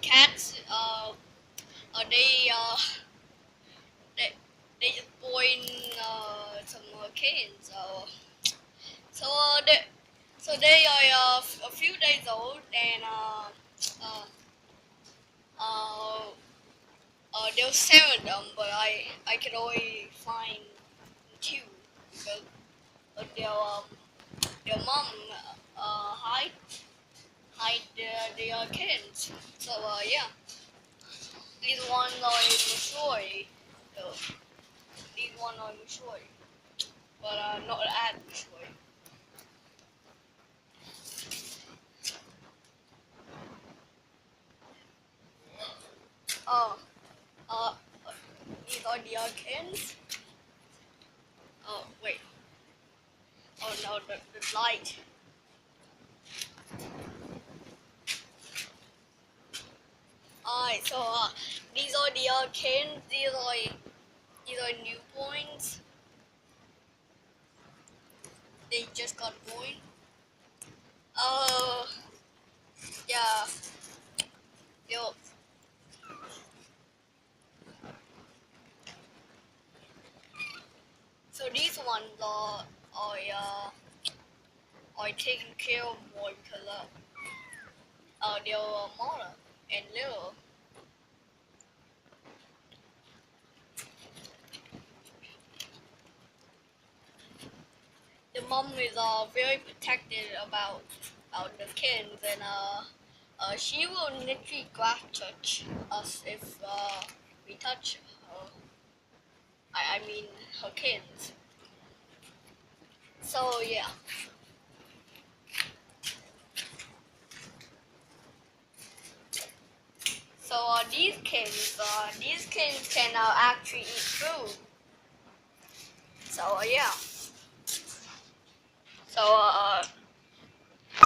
cats they they just born some kittens. So they are a few days old and uh, uh, there were seven of them, but I could only find two because their mom hide their kittens. So yeah, these one are mature. So these one are mature, but not as mature. Oh, uh, these are the kittens. Oh wait. Oh no, the light. Alright, so these are the kittens. These are newborns. They just got born. Uh, yeah. Yo. So these ones are taken care of more because they're smaller and little. The mom is very protective about the kids and she will literally touch us if we touch her. I mean her kids. So yeah. So these kids can actually eat food. So yeah. So